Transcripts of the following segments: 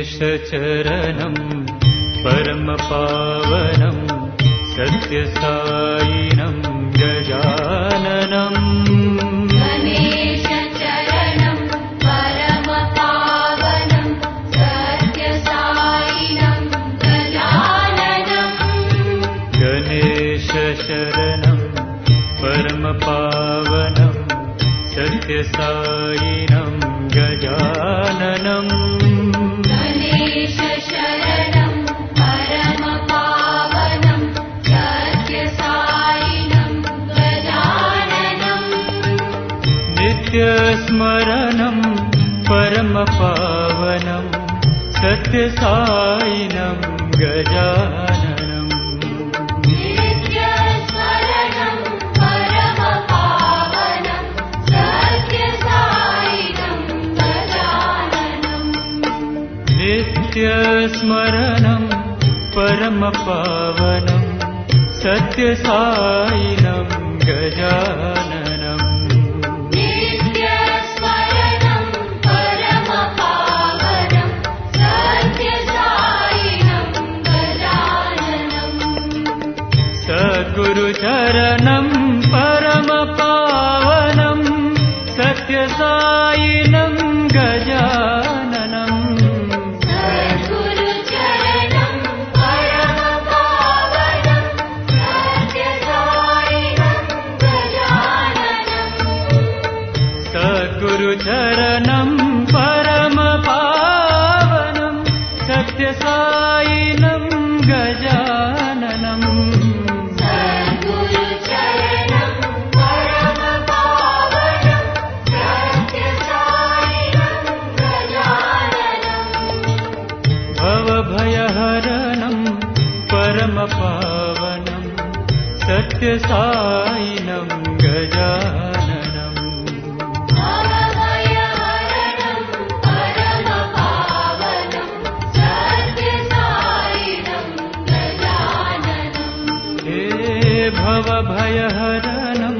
गणेशचरणं परमपावनं सत्यसायिनं गजाननम् गणेशचरणं परमपावनं सत्यसायिनं गजाननम् गणेशशरणं परमपावनं सत्यसायिनं गजाननम् गणेशशरणं परमपावनं सत्यसायिनं गजाननम् नित्यस्मरणं परमपावनं सत्यसायिनं गजाननम् नित्यस्मरणं परमपावनं सत्यसायिनं गजाननम् नित्यस्मरणं परमपावनं सत्यसायिनं गजाननम् नित्यस्मरणं परमपावनं सत्यसायिनं गजाननम् सद्गुरुचरणं परमपावनं सत्यसायिनं गजाननम् सद्गुरुचरणं परमपावनं सत्यसायिनं गजाननम् सद्गुरुचरणं परमपावनं सत्यसायिनं गजाननम् सद्गुरुचरणं परमपावनं सत्यसायिनं गजाननम् भवभयहरणं परमपावनं सत्यसायिनं गजाननम् भवभयहरणं परमपावनं सत्यसायिनं गजाननम् हे भवभयहरणं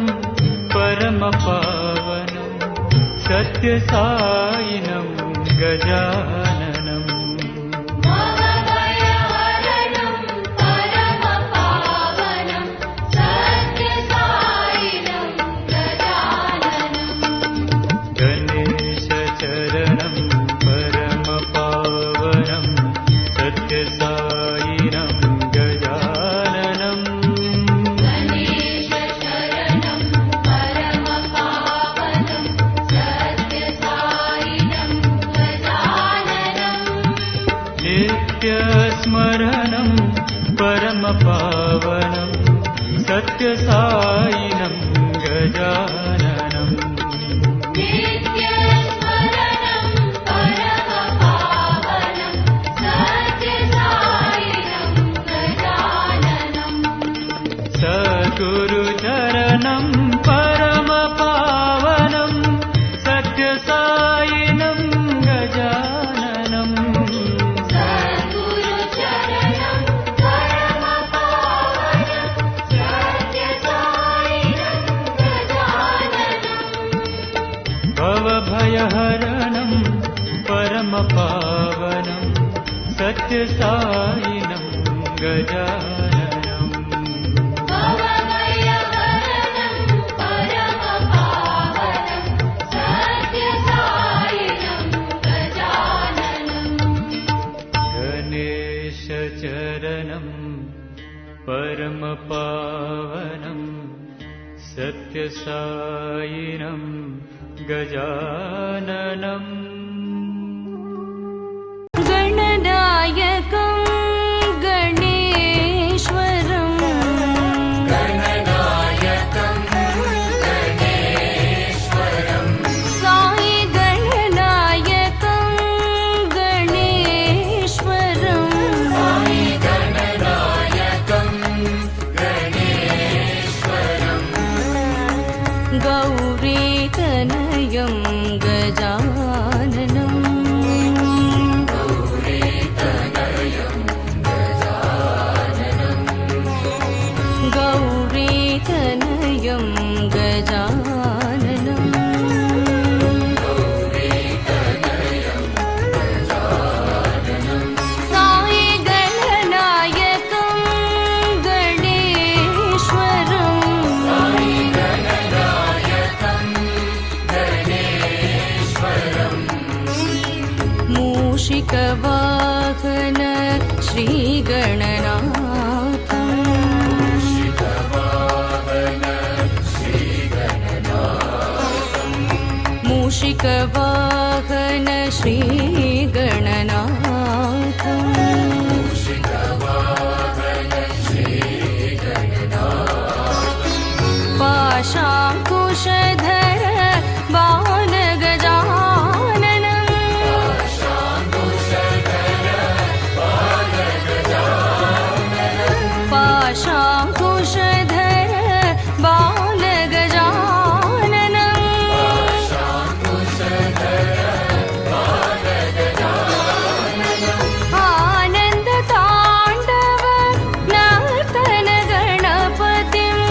परमपावनं सत्यसायिनं गजाननम् भवभयहरणं परमपावनं सत्यसायिनं गजाननम् गणेशचरणं परमपावनं सत्यसायिनं गजाननम् गणेशशरणं परमपावनं सत्यसायिनं गजाननम् नित्यस्मरणं परमपावनं सत्यसायिनं गजाननम् नित्यस्मरणं परमपावनं सत्यसायिनं गजाननम् सद्गुरुचरणं परमपावनं सत्यसायिनं गजाननम् सद्गुरुचरणं परमपावनं सत्यसायिनं गजाननम् भवभयहरणं परमपावनं सत्यसायिनं गजाननम् भवभयहरणं परमपावनं सत्यसायिनं गजाननम् गणेशचरणं परमपावनं सत्यसायिनं गजाननम् गणनायकं गणेश्वरं साई गणनायकं गणेश्वरं गौरीतनयं गजाननं मूषिकवाहन श्रीगणनाथम् मूषिकवाहन श्रीगणनाथम् पाशाङ्कुशधर बालगजाननम् पाशाङ्कुशधर बालगजाननम् आनन्दताण्डव नर्तन गणपतिम्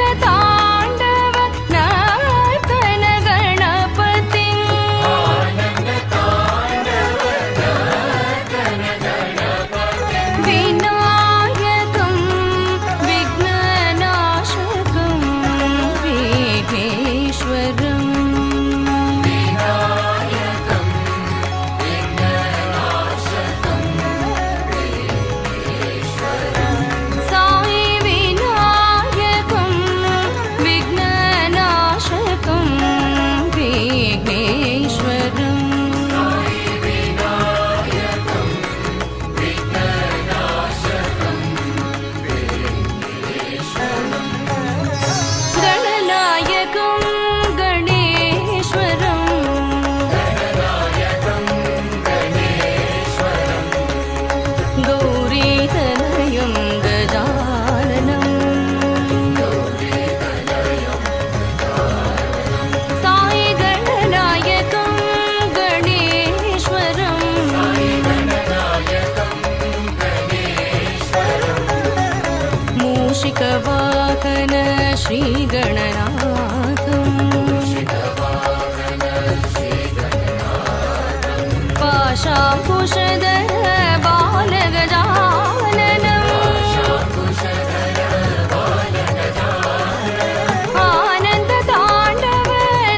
आनन्दताण्डव नर्तन गणपतिम् विनायकं विघ्ननाशकं विघ्नेश्वरम् साई विनायकं विघ्ननाशकं विघ्नेश्वरम् गणनायकं गणेश्वरम् गौरीतनयं गजाननम् साई गणनायकं गणेश्वरम् मूषिकवाहन श्रीगणनाथम् पाशाङ्कुशधर बालगजाननम् आनन्दताण्डव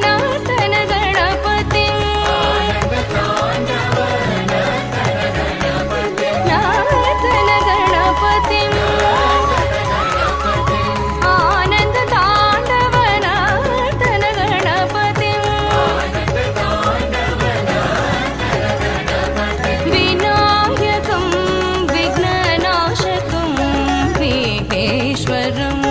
नर्तन गणपतिम् नर्तन गणपतिम् आनन्दताण्डव नर्तन गणपतिम् विनायकं विघ्ननाशकं विघ्नेश्वरम्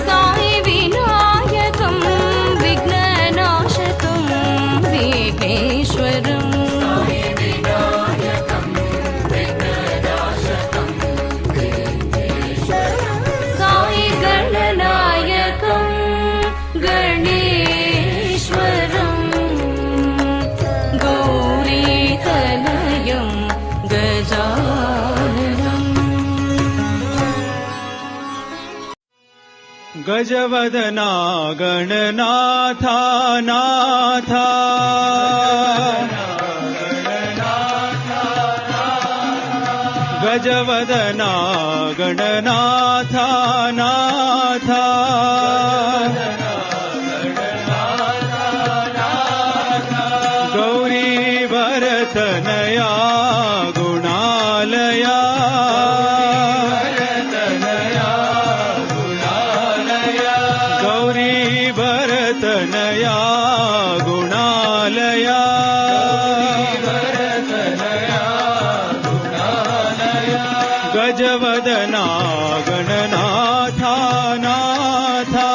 साई विनायकं विघ्ननाशकं विघ्नेश्वरम् साई गणनायकं गणेश्वरम् गौरीतनयं गजाननम् गजवदना गणनाथा नाथा गजवदना गणनाथा नाथा गौरी भरतनया गुणालया गौरी भरतनया गुणालया गजवदना गणनाथा नाथा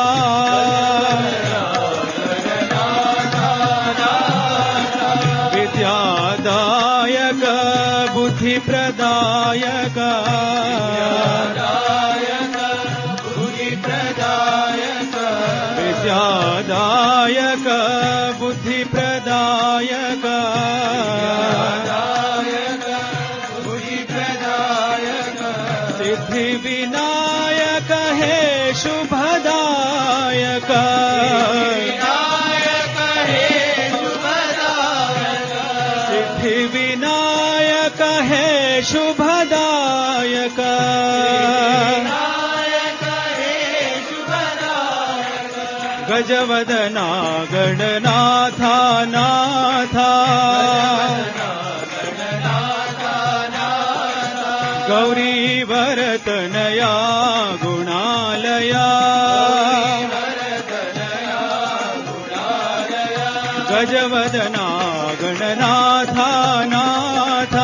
विद्यादायक बुद्धिप्रदायक विद्यादायक बुद्धिप्रदायक सिद्धिविनायक हे शुभदायक सिद्धिविनायक हे ಶುಭದಾಯಕ ಗಜವದನ ಗಣನಾಥ ನಾಥ ಗೌರಿ ವರತನಯ ಗುಣಾಲಯ ಗಜವದನ ಗಣನಾಥ ನಾಥ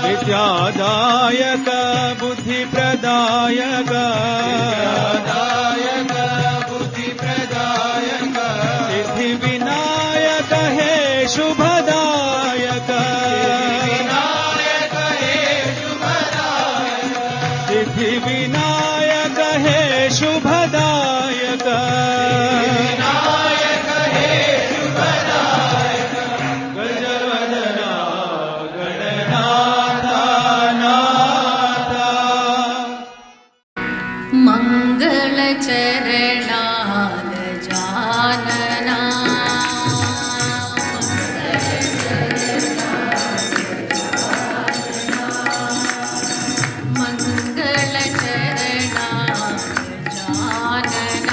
ವಿದ್ಯಾದಾಯಕ ಬುದ್ಧಿಪ್ರದಾಯಕ ಸಿದ್ಧಿ ವಿನಾಯಕ ಹೇ ಶುಭದಾಯಕ ಸಿದ್ಧಿ ವಿನಾಯಕ ಹೇ ಶುಭದಾಯಕ ಗಜವದನ ಗಣನಾಥ ನಾಥ ಮಂಗಳ ಚರಣ ಗಜಾನನ ಮಂಗಳ ಚರಣ ಗಜಾನನ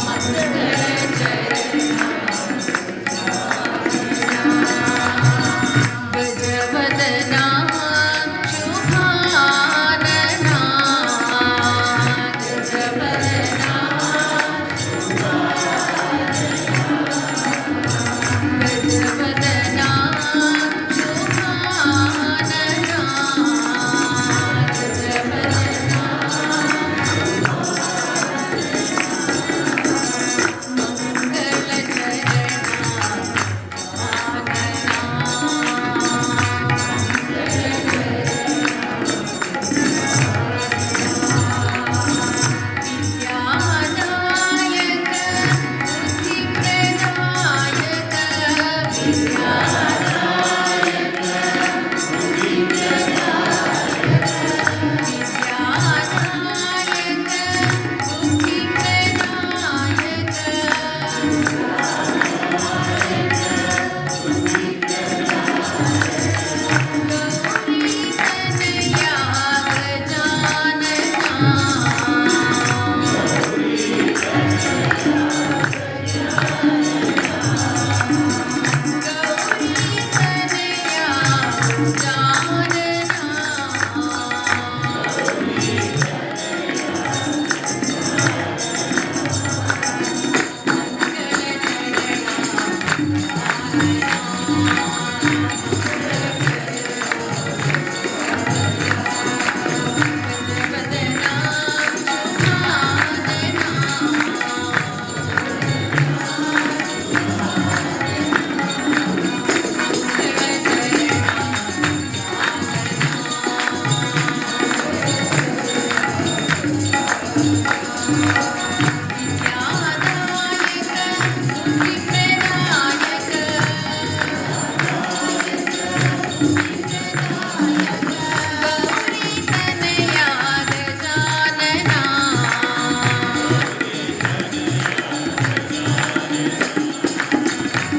ಮಂಗಳ ಚರಣ ಗಜವದನ ಶುಭಾನನ ಗಜವದನ ಗಜವದನ ಶುಭಾನನ ಗಜವದನ ಮಂಗಳ ವಿದ್ಯಾದಾಯಕ ಬುದ್ಧಿಪ್ರದಾಯಕ ವಿದ್ಯಾದಾಯಕ ಬುದ್ಧಿಪ್ರದಾಯಕ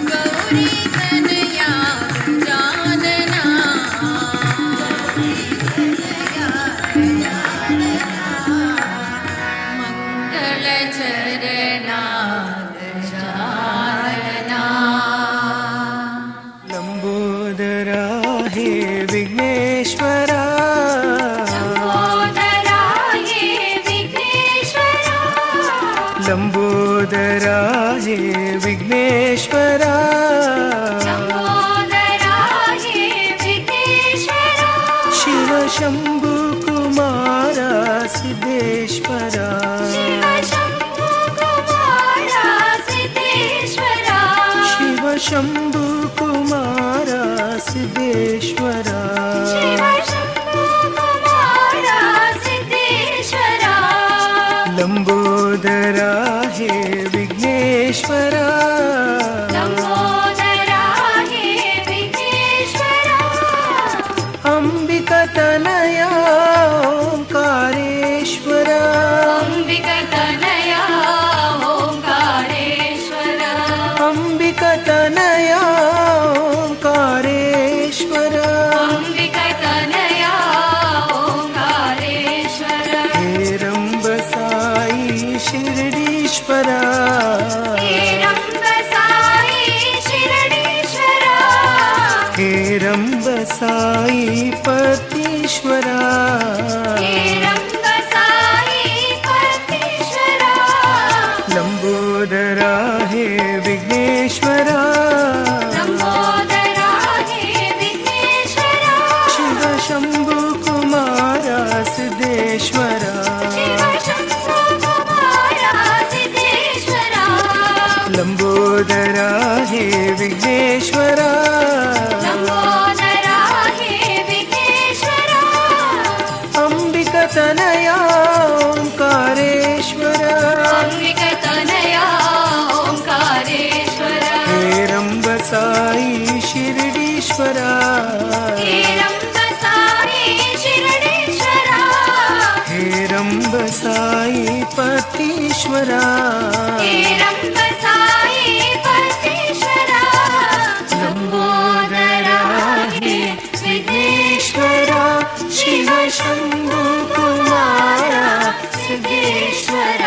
ಗೌರಿ ಕನ್ಯಾ ಮಂಗಳ ಚರಣ ಗಜಾನನ ಲಂಬೋದರ ಹೇ ವಿಘ್ನೇಶ್ವರ ಲಂಬೋದರಾಯೇ ವಿಘ್ನೇಶ್ವರ ಲಂಬೋದರ ಹೇ ವಿಘ್ನೇಶ್ವರ ಲಂಬೋದರಾಯೇ ವಿಘ್ನೇಶ್ವರ ಶಿವ ಶಂಭು ಕುಮಾರ ಸಿದ್ದೇಶ್ವರ ಶಿವ ಶಂಭು ಕುಮಾರ ಸಿದ್ದೇಶ್ವರ ಶಿವ ಶಂಭು ಕುಮಾರ ಸಿದ್ದೇಶ್ವರ ಶಿವ ಶಂಭು ಕುಮಾರ ಸಿದ್ದೇಶ್ವರ ಲಂಬೋದರ ಹೇ ವಿಘ್ನೇಶ್ವರ ಲಂಬೋದರಾಯೇ ವಿಘ್ನೇಶ್ವರ ಅಂಬಿಕ ತನಯ ಓಂಕಾರೇಶ್ವರ ಅಂಬಿಕ ತನಯ ಓಂಕಾರೇಶ್ವರ ಅಂಬಿಕ ತನಯ ರಂಬ ಸಾಯಿ ಪತೀಶ್ವರ ಹೇ ರಂಗ ಸಾಯಿ ಪರಮೇಶ್ವರ ಲಂಬೋದರ ಹೇ ವಿಘ್ನೇಶ್ವರ ಲಂಬೋದರ ಹೇ ವಿಘ್ನೇಶ್ವರ ಶಿವ ಶಂಭು ಕುಮಾರ ಸಿದ್ದೇಶ್ವರ ಶಿವ ಶಂಭು ಕುಮಾರ ಸಿದ್ದೇಶ್ವರ ಲಂಬೋದರ ಹೇ ವಿಘ್ನೇಶ್ವರ ಲಂಬೋದರ ಹೇ ವಿಘ್ನೇಶ್ವರ ಅಂಬಿಕ ತನಯ ಓಂಕಾರೇಶ್ವರ ಅಂಬಿಕ ತನಯ ಓಂಕಾರೇಶ್ವರ ಹೇ ರಂಬ ಸಾಯಿ ಶಿರಡೀಶ್ವರ ಹೇ ರಂಗ ಸಾಯಿ ಶಿರಡೀಶ್ವರ ಹೇ ರಂಬ ಸಾಯಿ ಪತೀಶ್ವರ ಹೇ ರಂಗ ಸಾಯಿ ಪರಮೇಶ್ವರ ಲಂಬೋದರ ಹೇ Vighneshwara Shiva Shambhu Kumara Siddeshwara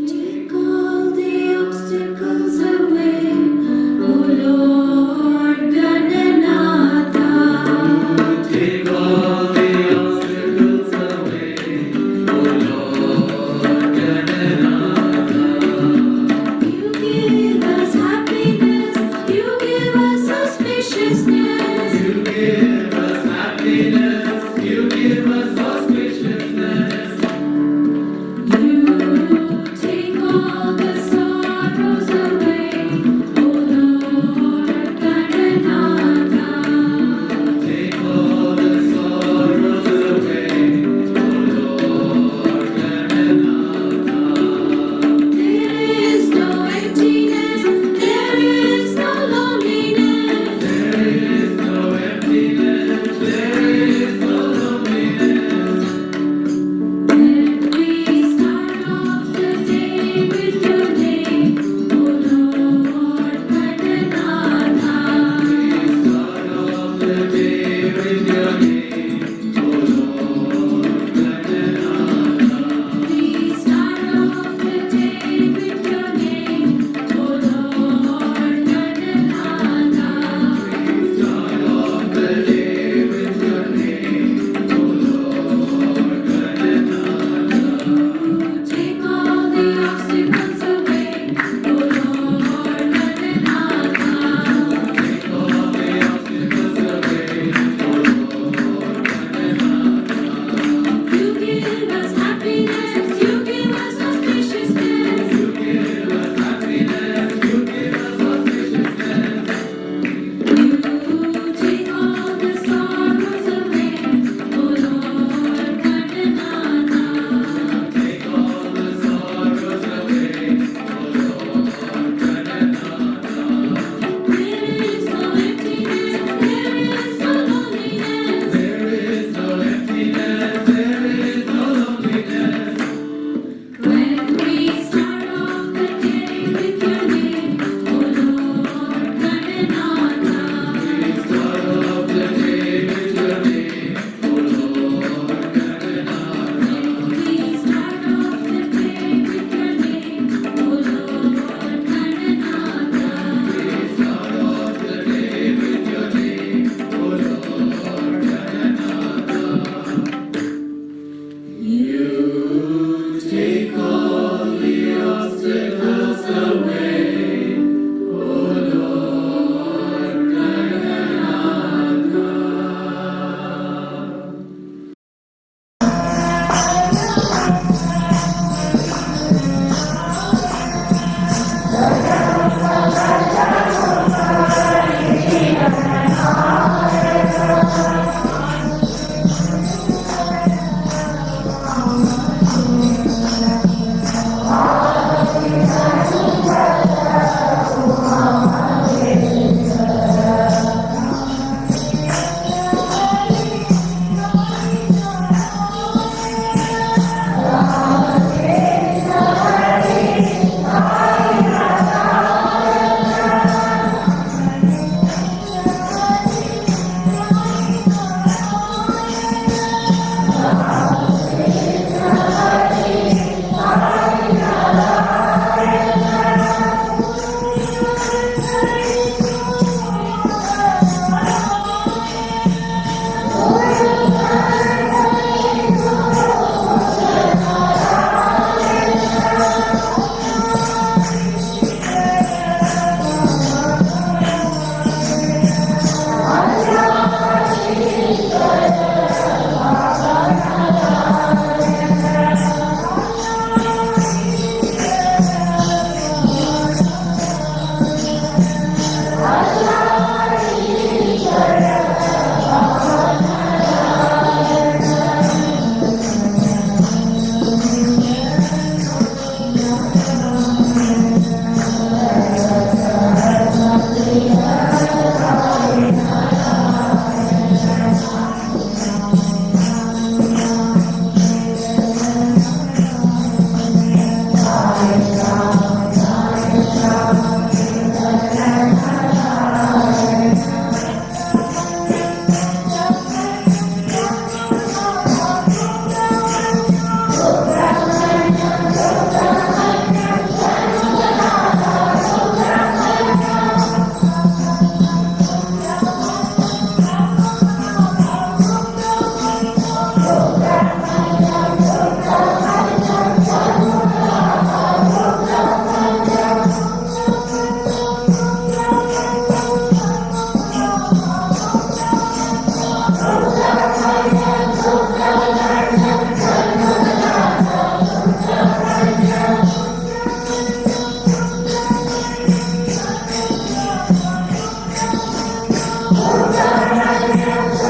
Take all the obstacles away, O Lord Gananatha. Take all the obstacles away, O Lord Gananatha. You give us happiness, you give us auspiciousness. You give us happiness, you give us auspiciousness. You take all the sorrows away, O Lord Gananatha. Take all the sorrows away, O Lord Gananatha. There is no emptiness, there is no loneliness. There is no emptiness, there is no loneliness. Let me start off the day with your name, O Lord Gananatha. Start off the day with your name, O Lord Gananatha. Please start off the day with your name, O Lord Gananatha. Start off the day with your name, O Lord Gananatha. Take all the obstacles away, O Lord Gananatha. Take all the obstacles away, O Lord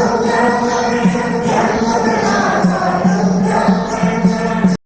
Jai